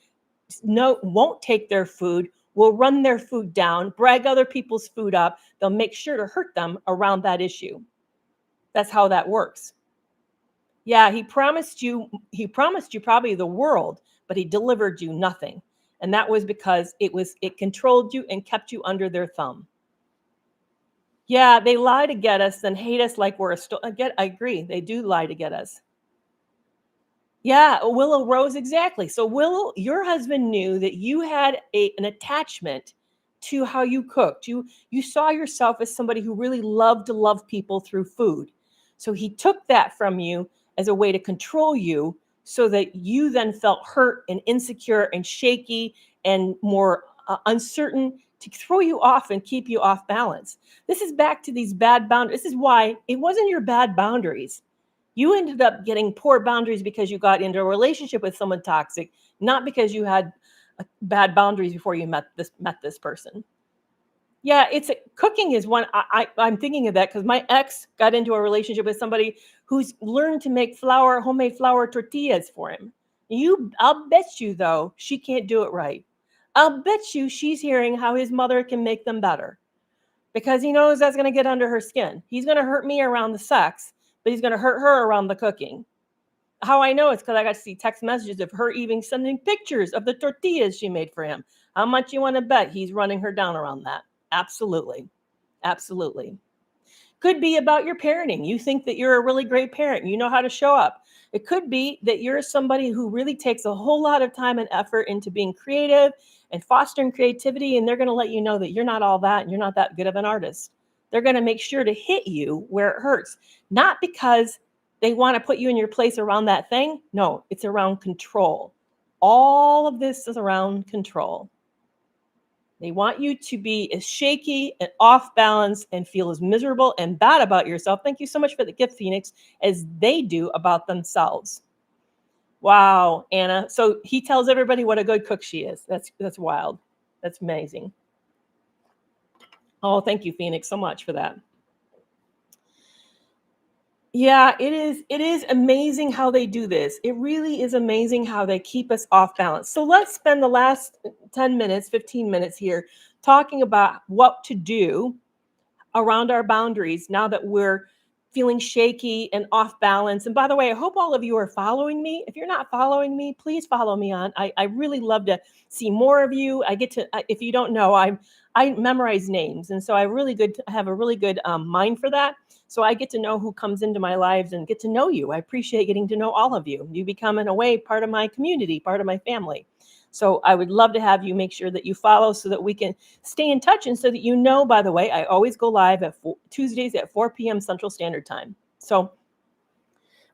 won't take their food, will run their food down, brag other people's food up. They'll make sure to hurt them around that issue. That's how that works. Yeah, he promised you probably the world, but he delivered you nothing. And that was because it controlled you and kept you under their thumb. Yeah, they lie to get us, then hate us like we're I agree. They do lie to get us. Yeah, Willow Rose, exactly. So Willow, your husband knew that you had an attachment to how you cooked. You saw yourself as somebody who really loved to love people through food. So he took that from you as a way to control you so that you then felt hurt and insecure and shaky and more uncertain, to throw you off and keep you off balance. This is back to these bad boundaries. This is why it wasn't your bad boundaries. You ended up getting poor boundaries because you got into a relationship with someone toxic, not because you had bad boundaries before you met this person. Yeah, cooking is one. I'm thinking of that because my ex got into a relationship with somebody who's learned to make homemade flour tortillas for him. I'll bet you though, she can't do it right. I'll bet you she's hearing how his mother can make them better because he knows that's going to get under her skin. He's going to hurt me around the sex, but he's going to hurt her around the cooking. How I know it's because I got to see text messages of her even sending pictures of the tortillas she made for him. How much you want to bet he's running her down around that? Absolutely. Absolutely. Could be about your parenting. You think that you're a really great parent. You know how to show up. It could be that you're somebody who really takes a whole lot of time and effort into being creative and fostering creativity. And they're going to let you know that you're not all that and you're not that good of an artist. They're going to make sure to hit you where it hurts, not because they want to put you in your place around that thing. No, it's around control. All of this is around control. They want you to be as shaky and off balance and feel as miserable and bad about yourself. Thank you so much for the gift, Phoenix, as they do about themselves. Wow, Anna. So he tells everybody what a good cook she is. That's wild. That's amazing. Oh, thank you, Phoenix, so much for that. Yeah, it is amazing how they do this. It really is amazing how they keep us off balance. So let's spend the last 10 minutes, 15 minutes here talking about what to do around our boundaries now that we're feeling shaky and off balance. And by the way, I hope all of you are following me. If you're not following me, please follow me on. I really love to see more of you. I get to, if you don't know, I memorize names. And so I have a really good mind for that. So I get to know who comes into my lives and get to know you. I appreciate getting to know all of you. You become, in a way, part of my community, part of my family. So I would love to have you make sure that you follow so that we can stay in touch. And so that you know, by the way, I always go live at Tuesdays at 4 p.m. Central Standard Time. So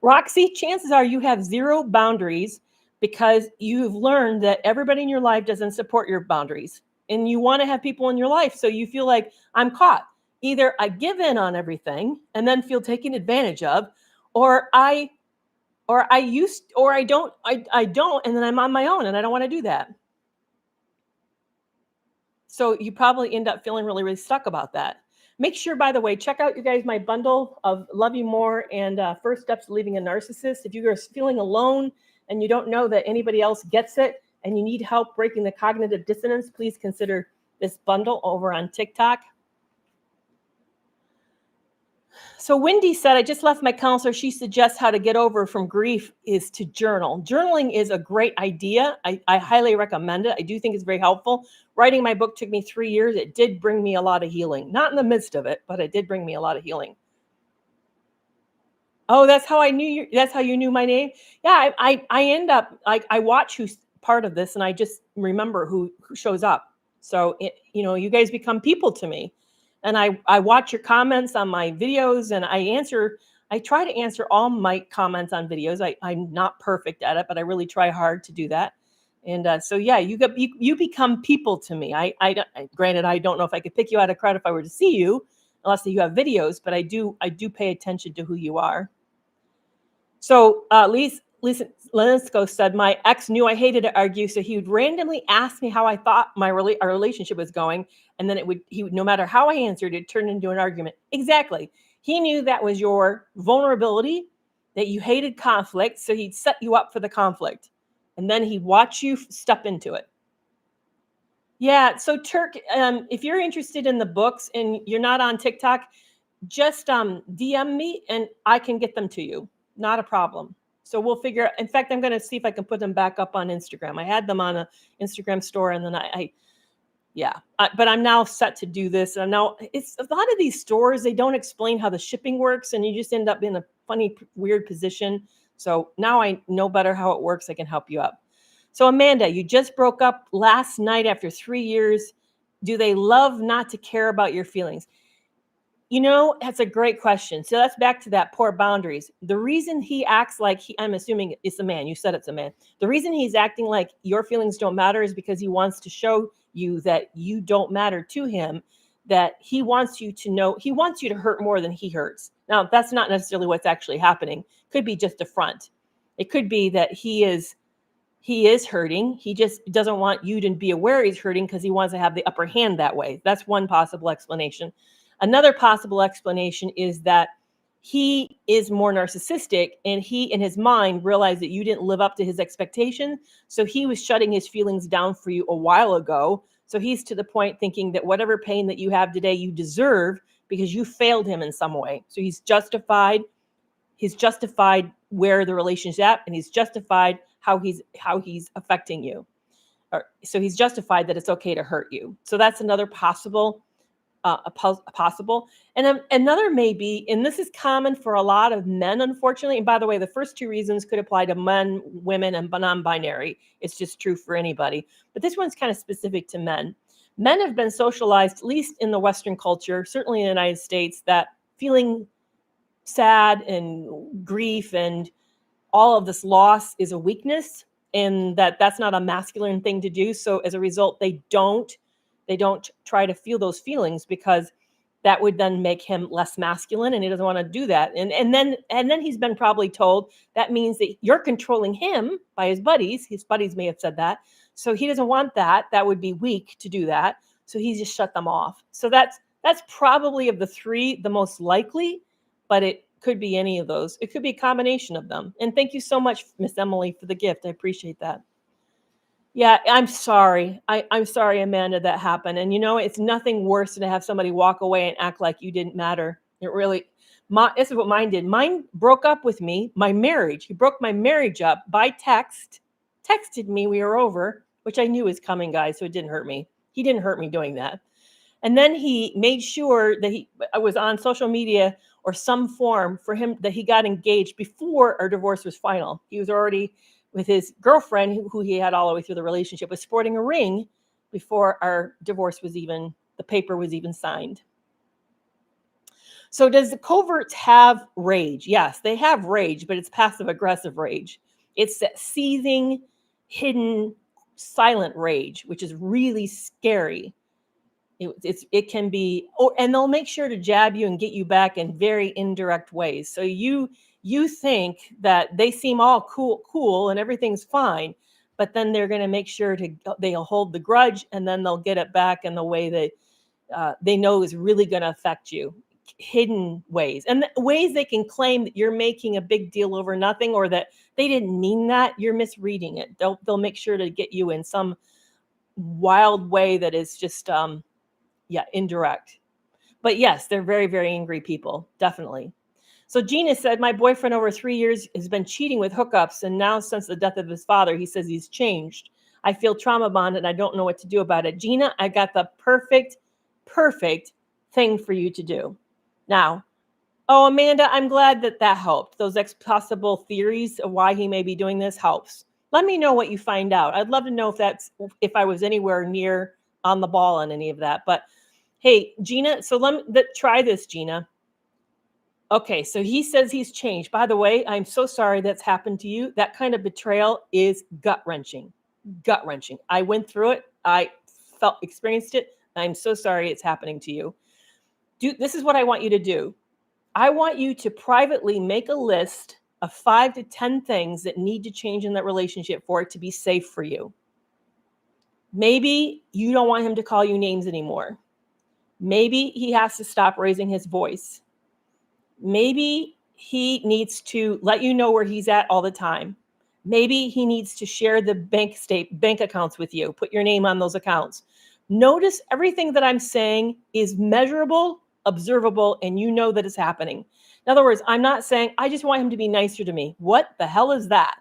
Roxy, chances are you have zero boundaries because you've learned that everybody in your life doesn't support your boundaries. And you want to have people in your life. So you feel like I'm caught. Either I give in on everything and then feel taken advantage of, or I don't, and then I'm on my own and I don't want to do that. So you probably end up feeling really, really stuck about that. Make sure, by the way, check out, you guys, my bundle of Love You More and First Steps to Leaving a Narcissist. If you're feeling alone and you don't know that anybody else gets it and you need help breaking the cognitive dissonance, please consider this bundle over on TikTok. So Wendy said, I just left my counselor. She suggests how to get over from grief is to journal. Journaling is a great idea. I highly recommend it. I do think it's very helpful. Writing my book took me 3 years. It did bring me a lot of healing. Not in the midst of it, but it did bring me a lot of healing. Oh, that's how I knew you. That's how you knew my name. Yeah, I end up like I watch who's part of this, and I just remember who shows up. So you guys become people to me, and I watch your comments on my videos, and I try to answer all my comments on videos. I'm not perfect at it, but I really try hard to do that. And so yeah, you become people to me. Granted, I don't know if I could pick you out of crowd if I were to see you, unless you have videos, but I do pay attention to who you are. So Lisa Leninsko said, my ex knew I hated to argue, so he would randomly ask me how I thought our relationship was going, and then he would, no matter how I answered, it turned into an argument. Exactly. He knew that was your vulnerability, that you hated conflict, so he'd set you up for the conflict, and then he'd watch you step into it. Yeah, so Turk, if you're interested in the books and you're not on TikTok, just DM me and I can get them to you. Not a problem. So we'll figure. In fact, I'm going to see if I can put them back up on Instagram. I had them on an Instagram store, and then but I'm now set to do this. And now it's a lot of these stores, they don't explain how the shipping works, and you just end up in a funny, weird position. So now I know better how it works. I can help you out. So Amanda, you just broke up last night after 3 years. Do they love not to care about your feelings? That's a great question. So that's back to that poor boundaries. The reason he acts like I'm assuming it's a man. You said it's a man. The reason he's acting like your feelings don't matter is because he wants to show you that you don't matter to him, that he wants you to know, he wants you to hurt more than he hurts. Now, that's not necessarily what's actually happening. Could be just a front. It could be that he is hurting. He just doesn't want you to be aware he's hurting because he wants to have the upper hand that way. That's one possible explanation. Another possible explanation is that he is more narcissistic, and he, in his mind, realized that you didn't live up to his expectation. So he was shutting his feelings down for you a while ago. So he's to the point thinking that whatever pain that you have today, you deserve because you failed him in some way. So he's justified where the relationship's at, and he's justified how he's affecting you. So he's justified that it's okay to hurt you. So that's another possible possible. And another may be, and this is common for a lot of men, unfortunately. And by the way, the first two reasons could apply to men, women, and non-binary. It's just true for anybody. But this one's kind of specific to men. Men have been socialized, at least in the Western culture, certainly in the United States, that feeling sad and grief and all of this loss is a weakness, and that's not a masculine thing to do. So as a result, they don't try to feel those feelings, because that would then make him less masculine, and he doesn't want to do that. And then he's been probably told that means that you're controlling him by his buddies. His buddies may have said that. So he doesn't want that. That would be weak to do that. So he just shut them off. So that's probably, of the three, the most likely, but it could be any of those. It could be a combination of them. And thank you so much, Miss Emily, for the gift. I appreciate that. Yeah, I'm sorry. I'm sorry, Amanda, that happened. And it's nothing worse than to have somebody walk away and act like you didn't matter. It really, this is what mine did. Mine broke up with me, my marriage. He broke my marriage up by text, texted me, we were over, which I knew was coming, guys, so it didn't hurt me. He didn't hurt me doing that. And then he made sure that I was on social media or some form for him, that he got engaged before our divorce was final. He was already with his girlfriend, who he had all the way through the relationship, was sporting a ring before our divorce was even, the paper was even signed. So does the coverts have rage? Yes, they have rage, but it's passive aggressive rage. It's that seething, hidden, silent rage, which is really scary. It can be, and they'll make sure to jab you and get you back in very indirect ways. So you think that they seem all cool and everything's fine, but then they're going to make sure they'll hold the grudge, and then they'll get it back in the way that they know is really going to affect you. Hidden ways, and ways they can claim that you're making a big deal over nothing, or that they didn't mean that. You're misreading it. They'll make sure to get you in some wild way that is just indirect. But yes, they're very, very angry people, definitely. So Gina said, my boyfriend over 3 years has been cheating with hookups, and now since the death of his father, he says he's changed. I feel trauma bonded, and I don't know what to do about it. Gina, I got the perfect thing for you to do. Now, Amanda, I'm glad that helped. Those possible theories of why he may be doing this helps. Let me know what you find out. I'd love to know if I was anywhere near on the ball on any of that. But hey, Gina, so let's try this, Gina. Okay, so he says he's changed. By the way, I'm so sorry that's happened to you. That kind of betrayal is gut-wrenching. Gut-wrenching. I went through it. I experienced it. I'm so sorry it's happening to you. This is what I want you to do. I want you to privately make a list of 5 to 10 things that need to change in that relationship for it to be safe for you. Maybe you don't want him to call you names anymore. Maybe he has to stop raising his voice. Maybe he needs to let you know where he's at all the time. Maybe he needs to share the bank accounts with you. Put your name on those accounts. Notice everything that I'm saying is measurable, observable, and you know that it's happening. In other words, I'm not saying, I just want him to be nicer to me. What the hell is that?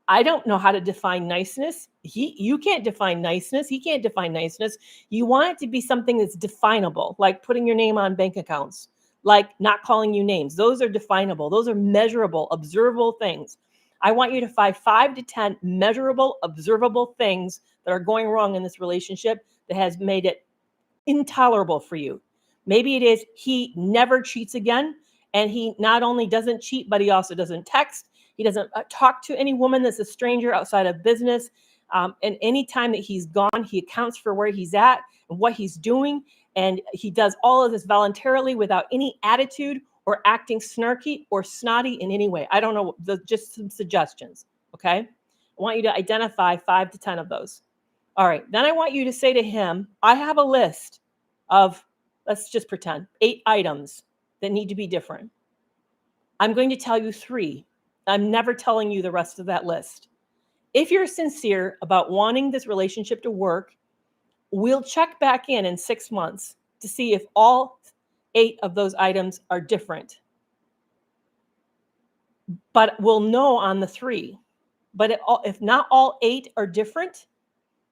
I don't know how to define niceness. You can't define niceness. He can't define niceness. You want it to be something that's definable, like putting your name on bank accounts, like not calling you names. Those are definable. Those are measurable, observable things. I want you to find 5 to 10 measurable, observable things that are going wrong in this relationship that has made it intolerable for you. Maybe it is he never cheats again, and he not only doesn't cheat, but he also doesn't text. He doesn't talk to any woman that's a stranger outside of business. And any time that he's gone, he accounts for where he's at and what he's doing. And he does all of this voluntarily without any attitude or acting snarky or snotty in any way. I don't know, just some suggestions, okay? I want you to identify 5 to 10 of those. All right, then I want you to say to him, I have a list of, let's just pretend, 8 items that need to be different. I'm going to tell you 3. I'm never telling you the rest of that list. If you're sincere about wanting this relationship to work, we'll check back in 6 months to see if all 8 of those items are different. But we'll know on the 3. But if not all 8 are different,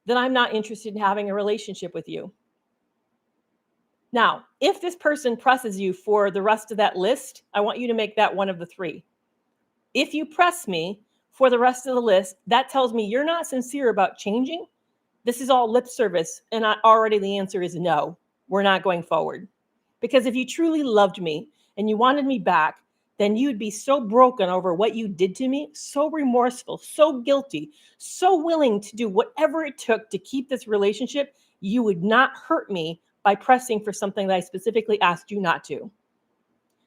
then I'm not interested in having a relationship with you. Now, if this person presses you for the rest of that list, I want you to make that one of the three. If you press me for the rest of the list, that tells me you're not sincere about changing. This is all lip service. And already the answer is no, we're not going forward. Because if you truly loved me and you wanted me back, then you'd be so broken over what you did to me, so remorseful, so guilty, so willing to do whatever it took to keep this relationship. You would not hurt me by pressing for something that I specifically asked you not to.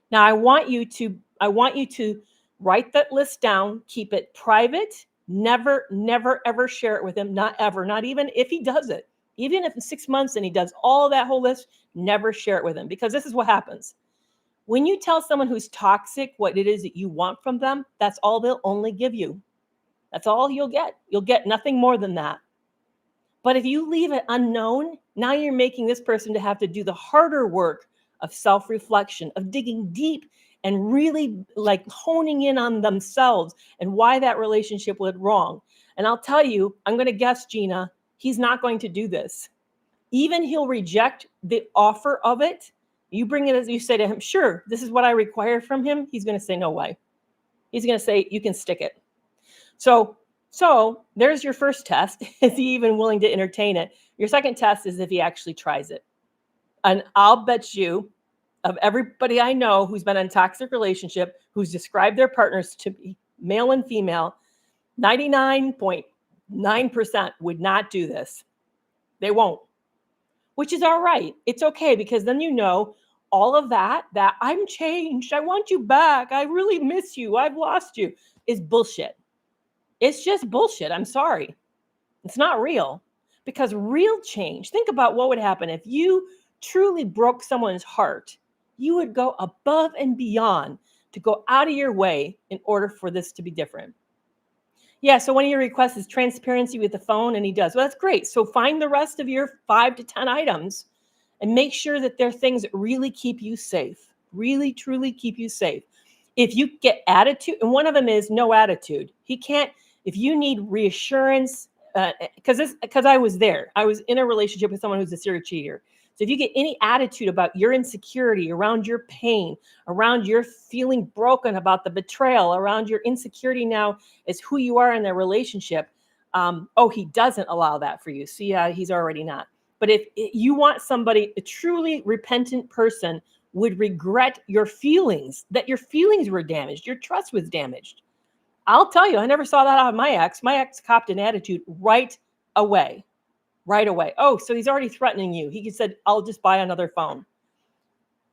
Now, I want you to write that list down, keep it private, never, never, ever share it with him, not ever, not even if he does it. Even if in 6 months and he does all that whole list, never share it with him, because this is what happens. When you tell someone who's toxic what it is that you want from them, that's all they'll only give you. That's all you'll get. You'll get nothing more than that. But if you leave it unknown, now you're making this person to have to do the harder work of self-reflection, of digging deep and really like honing in on themselves and why that relationship went wrong. And I'll tell you, I'm going to guess, Gina, he's not going to do this. Even he'll reject the offer of it. You bring it as you say to him, sure, this is what I require from him. He's going to say, no way. He's going to say, you can stick it. So there's your first test. Is he even willing to entertain it? Your second test is if he actually tries it. And I'll bet you, of everybody I know who's been in a toxic relationship, who's described their partners to be male and female, 99.9% would not do this. They won't, which is all right. It's okay, because then you know all of that I'm changed, I want you back, I really miss you, I've lost you, is bullshit. It's just bullshit. I'm sorry. It's not real. Because real change, think about what would happen if you truly broke someone's heart. You would go above and beyond to go out of your way in order for this to be different. Yeah, so one of your requests is transparency with the phone, and he does. Well, that's great. So find the rest of your 5 to 10 items and make sure that they're things that really keep you safe, really, truly keep you safe. If you get attitude, and one of them is no attitude. He can't, if you need reassurance, because I was there. I was in a relationship with someone who's a serial cheater. So if you get any attitude about your insecurity, around your pain, around your feeling broken about the betrayal, around your insecurity now as who you are in their relationship, he doesn't allow that for you. So yeah, he's already not. But if you want somebody, a truly repentant person would regret your feelings, that your feelings were damaged, your trust was damaged. I'll tell you, I never saw that out of my ex. My ex copped an attitude right away. Right away. Oh, so he's already threatening you. He said, I'll just buy another phone.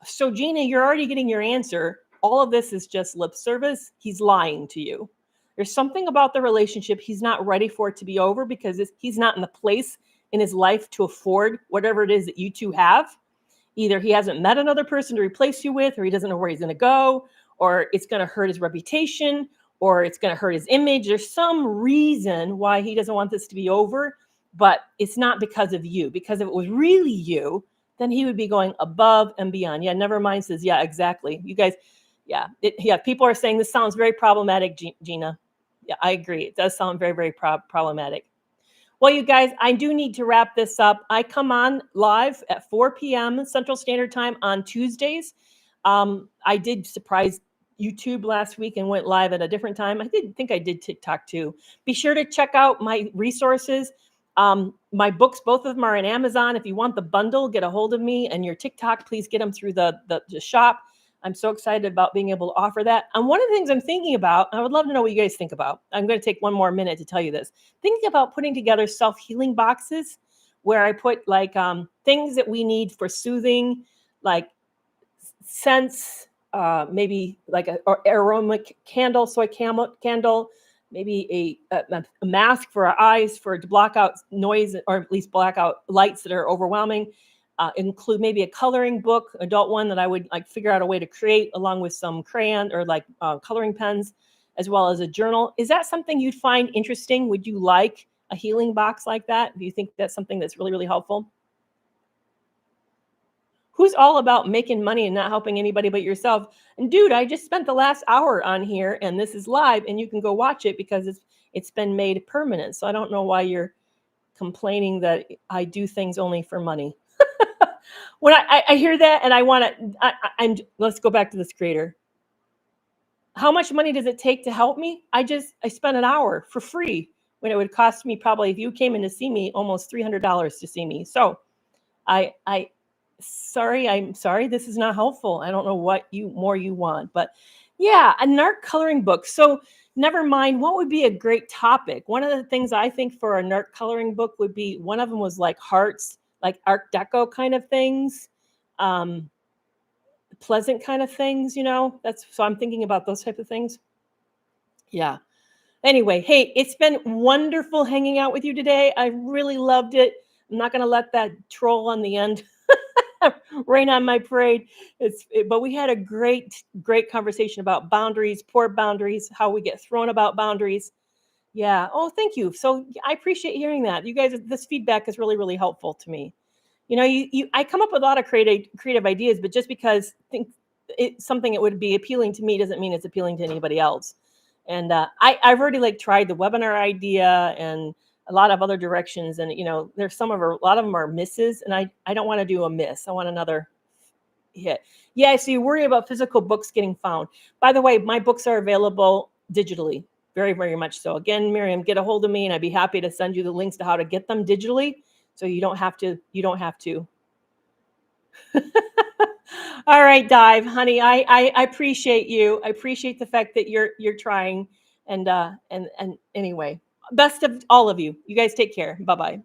So Gina, you're already getting your answer. All of this is just lip service. He's lying to you. There's something about the relationship he's not ready for it to be over, because he's not in the place in his life to afford whatever it is that you two have. Either he hasn't met another person to replace you with, or he doesn't know where he's going to go, or it's going to hurt his reputation, or it's going to hurt his image. There's some reason why he doesn't want this to be over, but it's not because of you. Because if it was really you, then he would be going above and beyond. Yeah, never mind says, yeah, exactly. You guys, people are saying this sounds very problematic, Gina. Yeah, I agree. It does sound very, very problematic. Well, you guys, I do need to wrap this up. I come on live at 4 p.m. Central Standard Time on Tuesdays. I did surprise YouTube last week and went live at a different time. I think I did TikTok too. Be sure to check out my resources. My books, both of them are on Amazon. If you want the bundle, get a hold of me. And your TikTok, please get them through the shop. I'm so excited about being able to offer that. And one of the things I'm thinking about, I would love to know what you guys think about. I'm going to take one more minute to tell you this. Thinking about putting together self-healing boxes where I put like things that we need for soothing, like scents, maybe like an aromatic candle, soy candle, maybe a mask for our eyes to block out noise, or at least block out lights that are overwhelming. Include maybe a coloring book, adult one, that I would like figure out a way to create, along with some crayon or like coloring pens, as well as a journal. Is that something you'd find interesting? Would you like a healing box like that? Do you think that's something that's really, really helpful? Who's all about making money and not helping anybody but yourself? And dude, I just spent the last hour on here, and this is live, and you can go watch it because it's been made permanent. So I don't know why you're complaining that I do things only for money. When I hear that and I want to, let's go back to this creator. How much money does it take to help me? I spent an hour for free when it would cost me probably, if you came in to see me, almost $300 to see me. So I'm sorry, this is not helpful. I don't know what you want, but yeah, a narc coloring book. So never mind, what would be a great topic? One of the things I think for a narc coloring book would be, one of them was like hearts, like Art Deco kind of things. Pleasant kind of things, so I'm thinking about those type of things. Yeah. Anyway, hey, it's been wonderful hanging out with you today. I really loved it. I'm not going to let that troll on the end rain on my parade. But we had a great conversation about boundaries, poor boundaries, how we get thrown about boundaries. Yeah. Oh, thank you. So I appreciate hearing that. You guys, this feedback is really, really helpful to me. I come up with a lot of creative ideas, but just because it's something that would be appealing to me doesn't mean it's appealing to anybody else. And I've already tried the webinar idea and a lot of other directions, and there's a lot of them are misses, and I don't want to do a miss. I want another hit. Yeah, so you worry about physical books getting found. By the way, my books are available digitally, very, very much so. Again, Miriam, get a hold of me, and I'd be happy to send you the links to how to get them digitally. So you don't have to. All right, Dive, honey. I appreciate you. I appreciate the fact that you're trying. And anyway, best of all of you. You guys take care. Bye-bye.